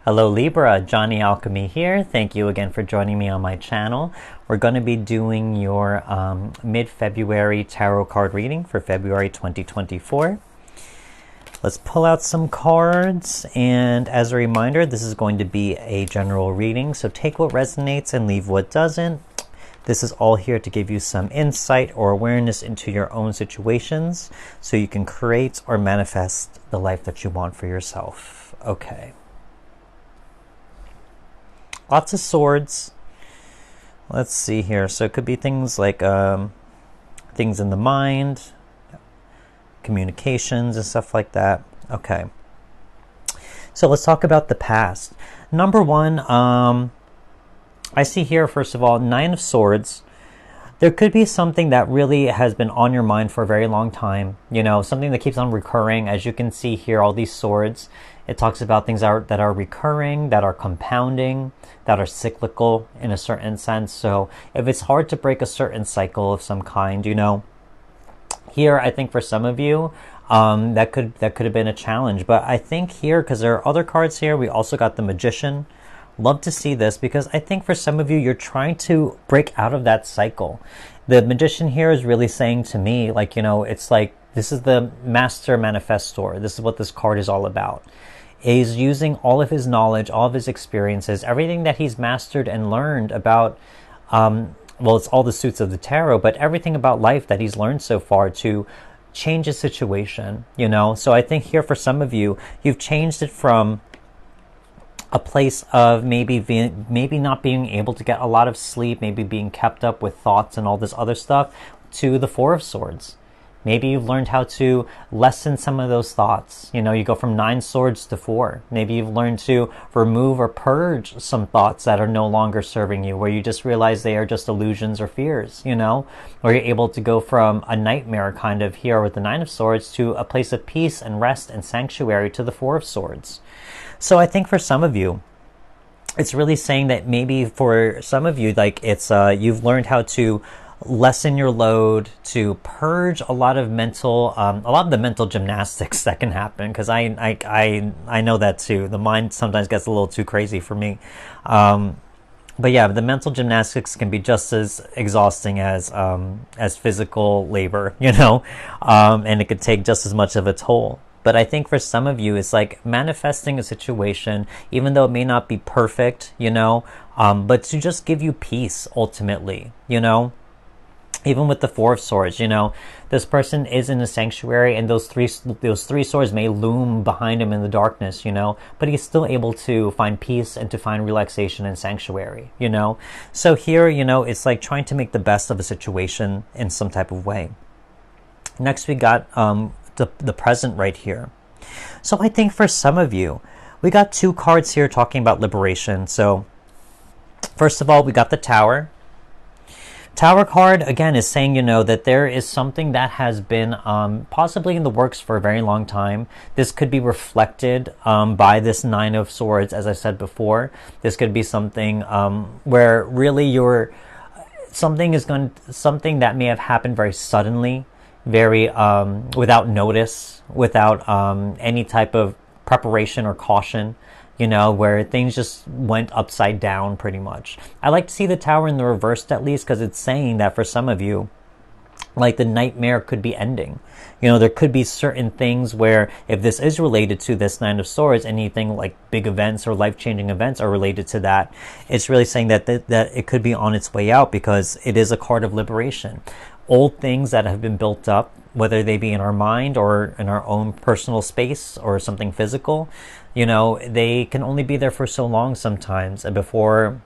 Hello Libra, Johnny Alchemy here. Thank you again for joining me on my channel. We're going to be doing your mid-February tarot card reading for February 2024. Let's pull out some cards, and as a reminder, this is going to be a general reading, so take what resonates and leave what doesn't. This is all here to give you some insight or awareness into your own situations so you can create or manifest the life that you want for yourself. Okay. Lots of swords. Let's see here. So it could be things like things in the mind, communications and stuff like that. Okay. So let's talk about the past. Number one, I see here, first of all, Nine of Swords. There could be something that really has been on your mind for a very long time. You know, something that keeps on recurring. As you can see here, all these swords. It talks about things that are recurring, that are compounding, that are cyclical in a certain sense. So if it's hard to break a certain cycle of some kind, you know, here I think for some of you, that could have been a challenge. But I think here, because there are other cards here, we also got the Magician. Love to see this because I think for some of you, you're trying to break out of that cycle. The Magician here is really saying to me, like, you know, it's like this is the Master Manifestor. This is what this card is all about. He's using all of his knowledge, all of his experiences, everything that he's mastered and learned about, well, it's all the suits of the tarot, but everything about life that he's learned so far to change his situation, you know? So I think here for some of you, you've changed it from a place of maybe not being able to get a lot of sleep, maybe being kept up with thoughts and all this other stuff, to the Four of Swords. Maybe you've learned how to lessen some of those thoughts. You know, you go from 9 swords to 4. Maybe you've learned to remove or purge some thoughts that are no longer serving you, where you just realize they are just illusions or fears, you know? Or you're able to go from a nightmare kind of here with the 9 of Swords to a place of peace and rest and sanctuary to the 4 of Swords. So I think for some of you, it's really saying that maybe for some of you, like it's you've learned how to lessen your load, to purge a lot of the mental gymnastics that can happen, because I know that too. The mind sometimes gets a little too crazy for me. But yeah, the mental gymnastics can be just as exhausting as physical labor, you know, and it could take just as much of a toll. But I think for some of you, it's like manifesting a situation, even though it may not be perfect, you know, but to just give you peace ultimately, you know. Even with the Four of Swords, you know, this person is in a sanctuary, and those three swords may loom behind him in the darkness, you know, but he's still able to find peace and to find relaxation and sanctuary, you know. So here, you know, it's like trying to make the best of a situation in some type of way. Next, we got the present right here. So I think for some of you, we got 2 cards here talking about liberation. So first of all, we got the Tower. Tower card, again, is saying, you know, that there is something that has been possibly in the works for a very long time. This could be reflected by this 9 of Swords, as I said before. This could be something where really something that may have happened very suddenly, very without notice, without any type of preparation or caution. You know, where things just went upside down pretty much. I like to see the Tower in the reversed at least, because it's saying that for some of you, like the nightmare could be ending. You know, there could be certain things where if this is related to this 9 of Swords, anything like big events or life-changing events are related to that, it's really saying that it could be on its way out, because it is a card of liberation. Old things that have been built up, whether they be in our mind or in our own personal space or something physical, you know, they can only be there for so long sometimes, and before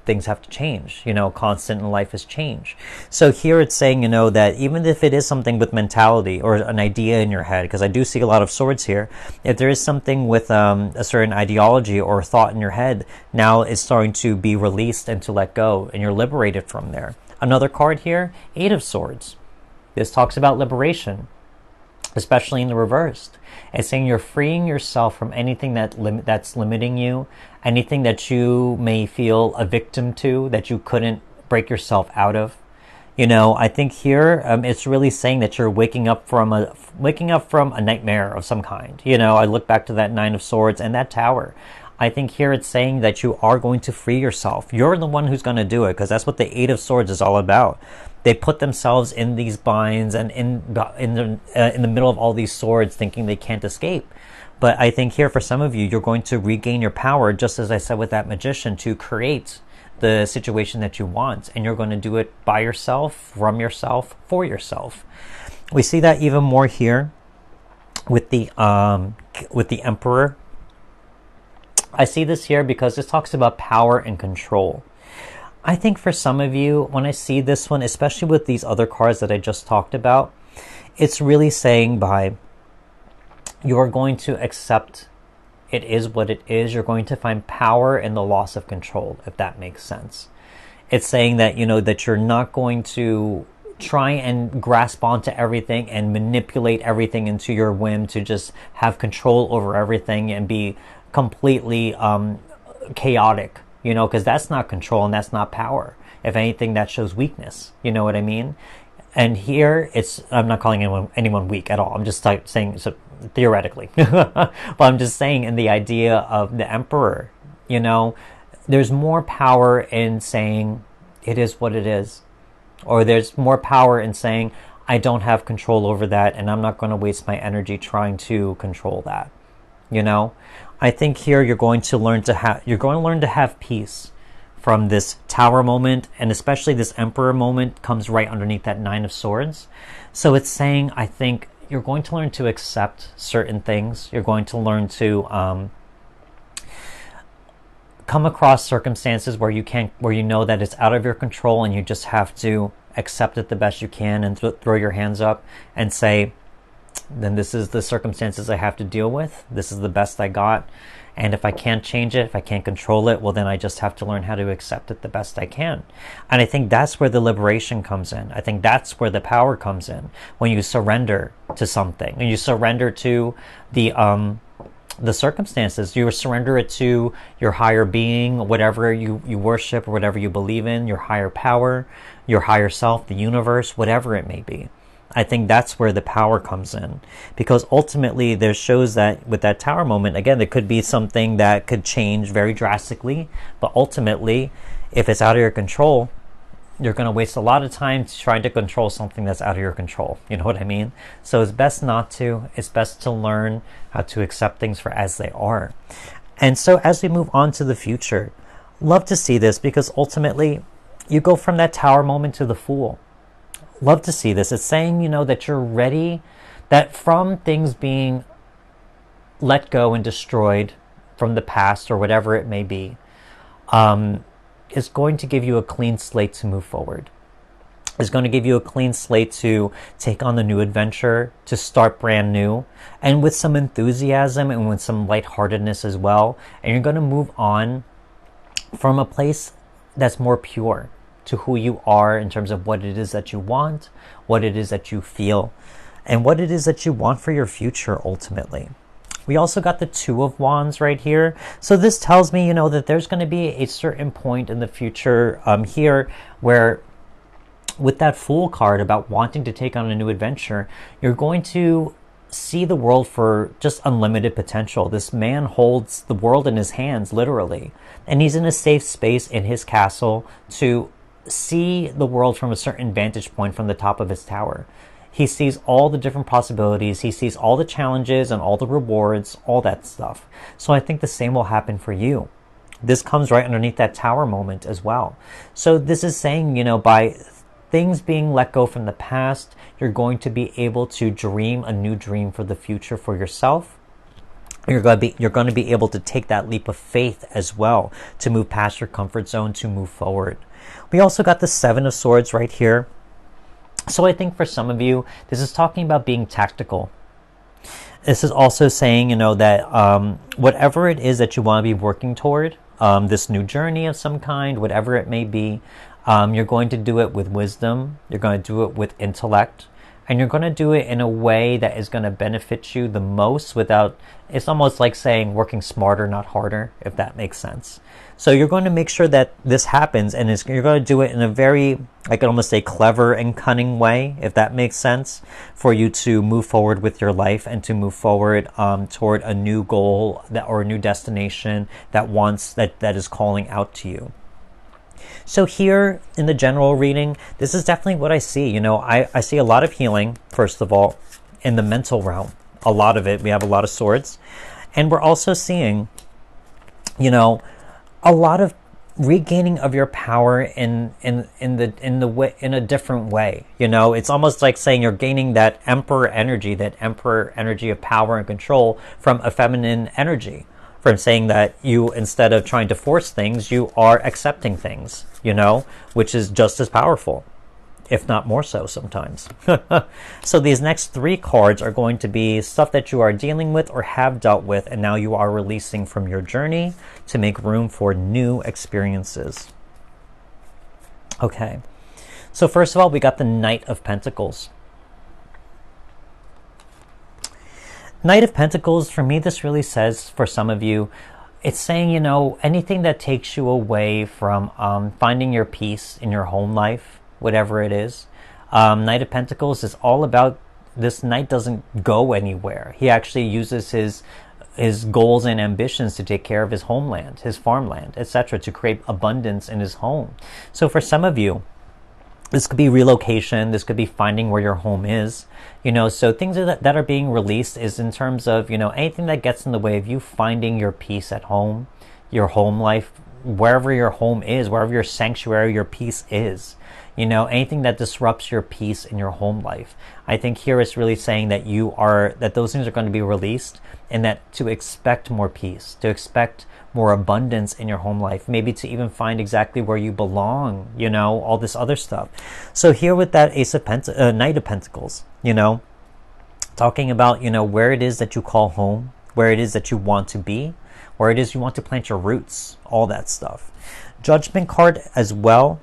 things have to change. You know, constant in life is change. So here it's saying, you know, that even if it is something with mentality or an idea in your head, because I do see a lot of swords here, if there is something with a certain ideology or thought in your head, now it's starting to be released and to let go, and you're liberated from there. Another card here, 8 of Swords. This talks about liberation, especially in the reversed. It's saying you're freeing yourself from anything that's limiting you, anything that you may feel a victim to, that you couldn't break yourself out of. You know, I think here it's really saying that you're waking up from a nightmare of some kind. You know, I look back to that 9 of Swords and that Tower. I think here it's saying that you are going to free yourself. You're the one who's going to do it, because that's what the Eight of Swords is all about. They put themselves in these binds and in the middle of all these swords, thinking they can't escape. But I think here for some of you, you're going to regain your power, just as I said with that magician, to create the situation that you want. And you're going to do it by yourself, from yourself, for yourself. We see that even more here with the Emperor. I see this here because this talks about power and control. I think for some of you, when I see this one, especially with these other cards that I just talked about, it's really saying you're going to accept it is what it is. You're going to find power in the loss of control, if that makes sense. It's saying that, that you're not going to try and grasp onto everything and manipulate everything into your whim to just have control over everything and be completely chaotic, because that's not control and that's not power. If anything, that shows weakness. You know what I mean? And here, I'm not calling anyone weak at all. I'm just saying, so theoretically. But I'm just saying in the idea of the Emperor, there's more power in saying it is what it is. Or there's more power in saying, I don't have control over that, and I'm not going to waste my energy trying to control that. I think here you're going to learn to have peace from this Tower moment, and especially this Emperor moment comes right underneath that Nine of Swords. So it's saying, I think you're going to learn to accept certain things. You're going to learn to come across circumstances where you know that it's out of your control, and you just have to accept it the best you can and throw your hands up and say, then this is the circumstances I have to deal with. This is the best I got. And if I can't change it, if I can't control it, well, then I just have to learn how to accept it the best I can. And I think that's where the liberation comes in. I think that's where the power comes in. When you surrender to something, when you surrender to the circumstances, you surrender it to your higher being, whatever you worship or whatever you believe in, your higher power, your higher self, the universe, whatever it may be. I think that's where the power comes in, because ultimately there shows that with that Tower moment, again, there could be something that could change very drastically, but ultimately, if it's out of your control, you're going to waste a lot of time trying to control something that's out of your control. You know what I mean? So it's best not to. It's best to learn how to accept things for as they are. And so as we move on to the future, love to see this, because ultimately you go from that Tower moment to the Fool. Love to see this. It's saying, that you're ready, that from things being let go and destroyed from the past or whatever it may be, is going to give you a clean slate to move forward. It's going to give you a clean slate to take on the new adventure, to start brand new, and with some enthusiasm and with some lightheartedness as well. And you're going to move on from a place that's more pure to who you are in terms of what it is that you want, what it is that you feel, and what it is that you want for your future ultimately. We also got the Two of Wands right here. So this tells me, that there's going to be a certain point in the future here where, with that Fool card about wanting to take on a new adventure, you're going to see the world for just unlimited potential. This man holds the world in his hands, literally, and he's in a safe space in his castle to see the world from a certain vantage point from the top of his tower. He sees all the different possibilities. He sees all the challenges and all the rewards, all that stuff. So I think the same will happen for you. This comes right underneath that Tower moment as well. So this is saying, by things being let go from the past, you're going to be able to dream a new dream for the future for yourself. You're going to be able to take that leap of faith as well, to move past your comfort zone, to move forward. We also got the Seven of Swords right here. So I think for some of you, this is talking about being tactical. This is also saying, that whatever it is that you want to be working toward, this new journey of some kind, whatever it may be, you're going to do it with wisdom. You're going to do it with intellect. and you're going to do it in a way that is going to benefit you the most without, it's almost like saying working smarter, not harder, if that makes sense. So you're going to make sure that this happens, and you're going to do it in a very, I could almost say, clever and cunning way, if that makes sense, for you to move forward with your life and to move forward toward a new goal or a new destination that is calling out to you. So here in the general reading, this is definitely what I see. You know, I see a lot of healing, first of all, in the mental realm. A lot of it. We have a lot of swords. And we're also seeing, you know, a lot of regaining of your power in a different way. You know, it's almost like saying you're gaining that emperor energy of power and control from a feminine energy. From saying that you, instead of trying to force things, you are accepting things, you know, which is just as powerful, if not more so sometimes. So these next 3 cards are going to be stuff that you are dealing with or have dealt with, and now you are releasing from your journey to make room for new experiences. Okay, so first of all, we got the Knight of Pentacles. Knight of Pentacles, for me, this really says, for some of you, it's saying, you know, anything that takes you away from finding your peace in your home life, whatever it is. Knight of Pentacles is all about, this knight doesn't go anywhere. He actually uses his goals and ambitions to take care of his homeland, his farmland, etc., to create abundance in his home. So for some of you, this could be relocation. This could be finding where your home is. You know, so things that are being released is in terms of, you know, anything that gets in the way of you finding your peace at home, your home life, wherever your home is, wherever your sanctuary, your peace is. You know, anything that disrupts your peace in your home life. I think here it's really saying that that those things are going to be released, and that to expect more peace, to expect more abundance in your home life, maybe to even find exactly where you belong, you know, all this other stuff. So here with that Knight of Pentacles, you know, talking about, you know, where it is that you call home, where it is that you want to be, where it is you want to plant your roots, all that stuff. Judgment card as well.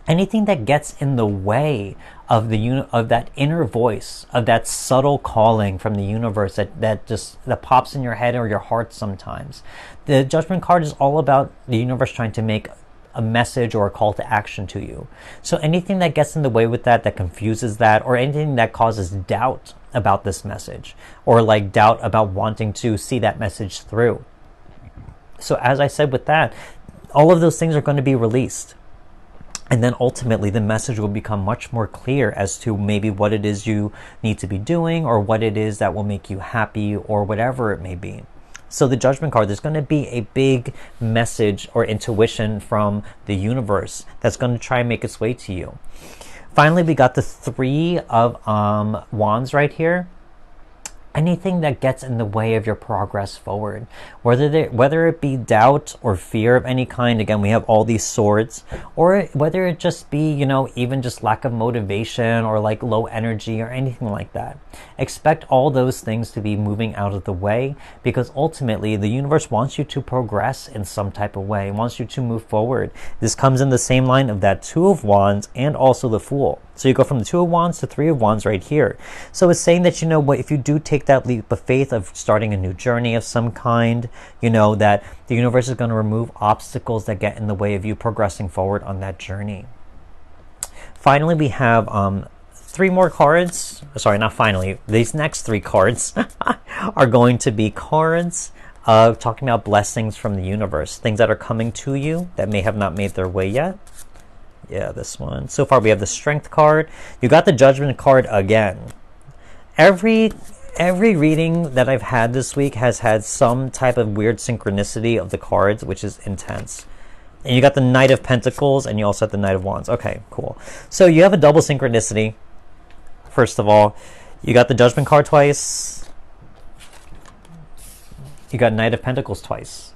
Anything that gets in the way of that inner voice, of that subtle calling from the universe that pops in your head or your heart sometimes. The Judgment card is all about the universe trying to make a message or a call to action to you. So anything that gets in the way with that confuses that, or anything that causes doubt about this message, or like doubt about wanting to see that message through. So as I said with that, all of those things are going to be released. And then ultimately the message will become much more clear as to maybe what it is you need to be doing, or what it is that will make you happy, or whatever it may be. So the Judgment card, there's going to be a big message or intuition from the universe that's going to try and make its way to you. Finally, we got the 3 of Wands right here. Anything that gets in the way of your progress forward, whether it be doubt or fear of any kind. Again, we have all these swords, or whether it just be, you know, even just lack of motivation or like low energy or anything like that. Expect all those things to be moving out of the way, because ultimately the universe wants you to progress in some type of way, wants you to move forward. This comes in the same line of that 2 of Wands and also the Fool. So you go from the 2 of Wands to 3 of Wands right here. So it's saying that, you know what, if you do take that leap of faith of starting a new journey of some kind, you know, that the universe is going to remove obstacles that get in the way of you progressing forward on that journey. Finally, we have 3 more cards. Sorry, not finally. These next 3 cards are going to be cards of talking about blessings from the universe, things that are coming to you that may have not made their way yet. Yeah, this one. So far we have the Strength card. You got the Judgment card again. Every reading that I've had this week has had some type of weird synchronicity of the cards, which is intense. And you got the Knight of Pentacles, and you also have the Knight of Wands. Okay, cool. So you have a double synchronicity. First of all, you got the Judgment card twice. You got Knight of Pentacles twice.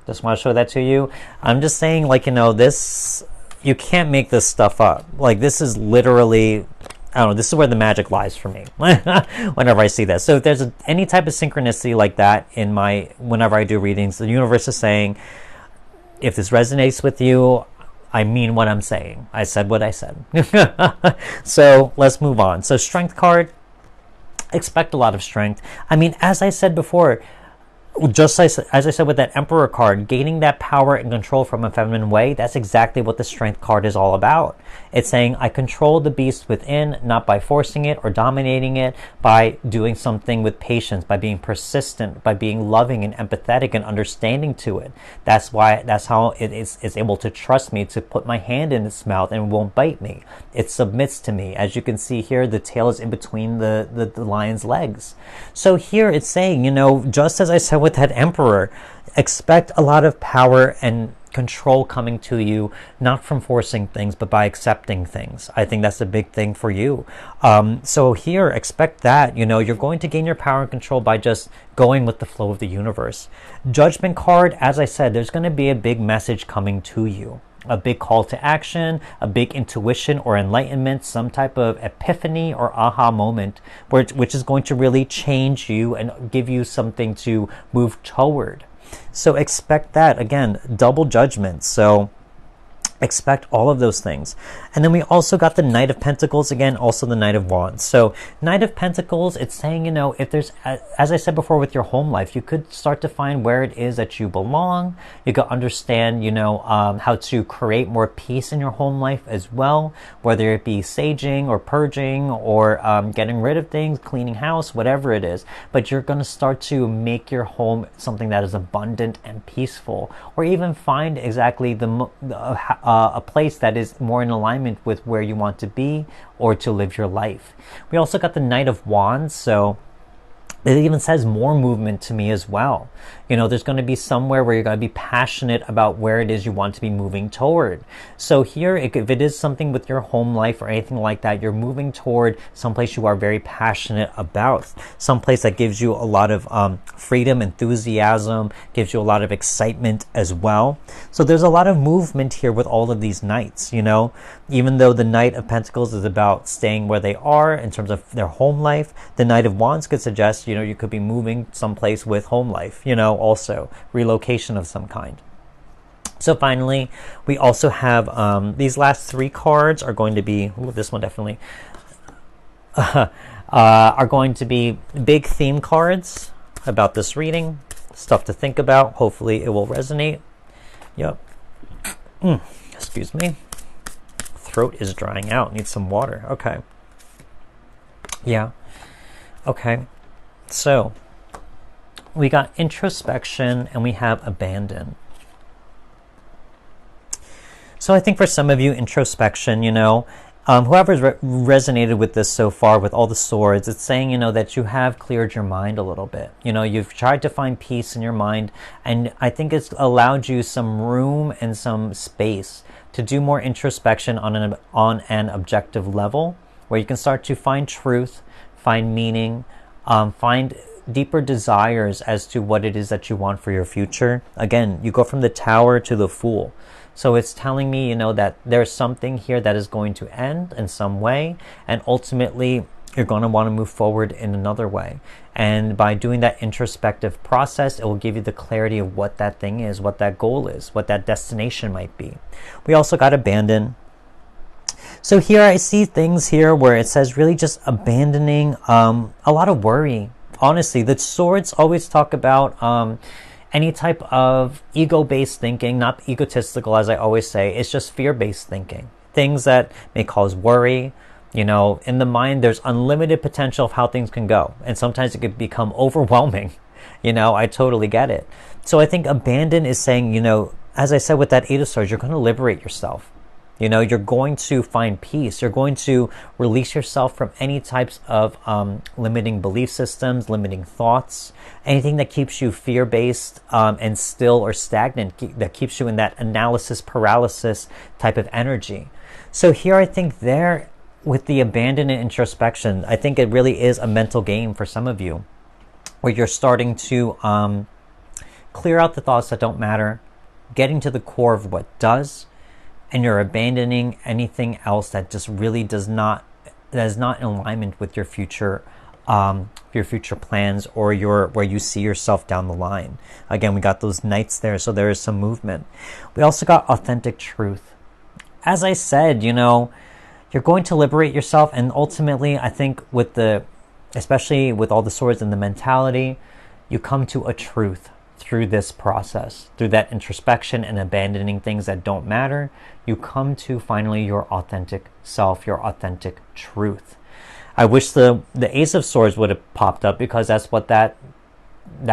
Just want to show that to you. I'm just saying, like, you know, this, you can't make this stuff up. Like, this is literally, I don't know, this is where the magic lies for me whenever I see this. So if there's any type of synchronicity like that in whenever I do readings, the universe is saying, if this resonates with you, I mean what I'm saying. I said what I said. So let's move on. So strength card, expect a lot of strength. I mean, as I said before, just as I said with that Emperor card, gaining that power and control from a feminine way, that's exactly what the Strength card is all about. It's saying, I control the beast within, not by forcing it or dominating it, by doing something with patience, by being persistent, by being loving and empathetic and understanding to it. That's how it is able to trust me, to put my hand in its mouth and won't bite me. It submits to me. As you can see here, the tail is in between the lion's legs. So here it's saying, just as I said with that Emperor, expect a lot of power and control coming to you, not from forcing things, but by accepting things. I think that's a big thing for you. So here, expect that, you're going to gain your power and control by just going with the flow of the universe. Judgment card, as I said, there's going to be a big message coming to you. A big call to action, a big intuition or enlightenment, some type of epiphany or aha moment, which is going to really change you and give you something to move toward. So expect that. Again, double judgment. So expect all of those things. And then we also got the Knight of Pentacles, again, also the Knight of Wands. So Knight of Pentacles, it's saying, if there's, as I said before with your home life, you could start to find where it is that you belong. You could understand, how to create more peace in your home life as well, whether it be saging or purging or getting rid of things, cleaning house, whatever it is. But you're going to start to make your home something that is abundant and peaceful, or even find exactly a place that is more in alignment with where you want to be or to live your life. We also got the Knight of Wands, so it even says more movement to me as well. There's going to be somewhere where you're going to be passionate about where it is you want to be moving toward. So here, if it is something with your home life or anything like that, you're moving toward someplace you are very passionate about. Someplace that gives you a lot of freedom, enthusiasm, gives you a lot of excitement as well. So there's a lot of movement here with all of these knights, Even though the Knight of Pentacles is about staying where they are in terms of their home life, the Knight of Wands could suggest, you could be moving someplace with home life, also relocation of some kind. So finally, we also have these last three cards are going to be, this one definitely, are going to be big theme cards about this reading, stuff to think about. Hopefully it will resonate. Yep. Excuse me. Throat is drying out. Need some water. Okay. Yeah. Okay. So we got introspection and we have abandon. So I think for some of you, introspection, whoever's resonated with this so far with all the swords, it's saying, that you have cleared your mind a little bit. You've tried to find peace in your mind, and I think it's allowed you some room and some space to do more introspection on an objective level, where you can start to find truth, find meaning, find deeper desires as to what it is that you want for your future. Again, you go from the Tower to the Fool. So it's telling me, that there's something here that is going to end in some way, and ultimately you're going to want to move forward in another way. And by doing that introspective process, it will give you the clarity of what that thing is, what that goal is, what that destination might be. We also got abandon. So here I see things here where it says really just abandoning a lot of worry. Honestly, the swords always talk about any type of ego-based thinking, not egotistical, as I always say. It's just fear-based thinking. Things that may cause worry. In the mind, there's unlimited potential of how things can go. And sometimes it could become overwhelming. I totally get it. So I think abandon is saying, as I said with that Eight of Swords, you're going to liberate yourself. You're going to find peace. You're going to release yourself from any types of limiting belief systems, limiting thoughts, anything that keeps you fear-based and still or stagnant, that keeps you in that analysis paralysis type of energy. So here I think there, with the abandon and introspection, I think it really is a mental game for some of you, where you're starting to clear out the thoughts that don't matter, getting to the core of what does, and you're abandoning anything else that just really that is not in alignment with your future plans or where you see yourself down the line. Again, we got those knights there, so there is some movement. We also got authentic truth. as I said, you know, you're going to liberate yourself. And ultimately, I think with especially with all the swords and the mentality, you come to a truth through this process, through that introspection and abandoning things that don't matter. You come to finally your authentic self, your authentic truth. I wish the Ace of Swords would have popped up, because that's what that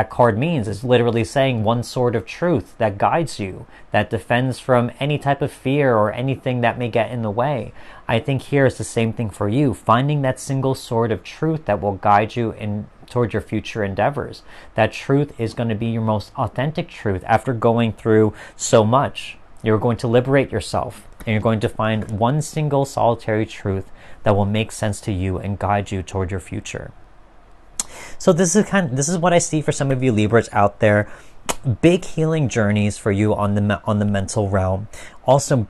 card means. It's literally saying one sword of truth that guides you, that defends from any type of fear or anything that may get in the way. I think here is the same thing for you, finding that single sword of truth that will guide you toward your future endeavors. That truth is going to be your most authentic truth. After going through so much, you're going to liberate yourself, and you're going to find one single solitary truth that will make sense to you and guide you toward your future. So this is what I see for some of you Libras out there. Big healing journeys for you on the mental realm. Also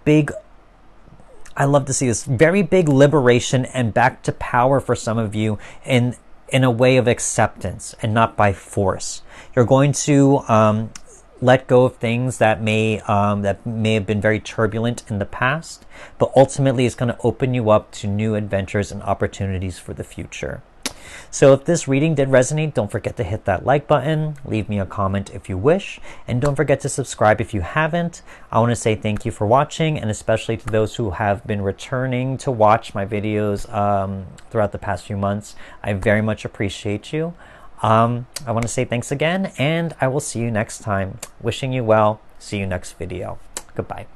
I love to see this very big liberation and back to power for some of you in a way of acceptance and not by force. You're going to let go of things that may have been very turbulent in the past, but ultimately it's going to open you up to new adventures and opportunities for the future. So if this reading did resonate, don't forget to hit that like button, leave me a comment if you wish, and don't forget to subscribe if you haven't. I want to say thank you for watching, and especially to those who have been returning to watch my videos throughout the past few months. I very much appreciate you. I want to say thanks again, and I will see you next time. Wishing you well. See you next video. Goodbye.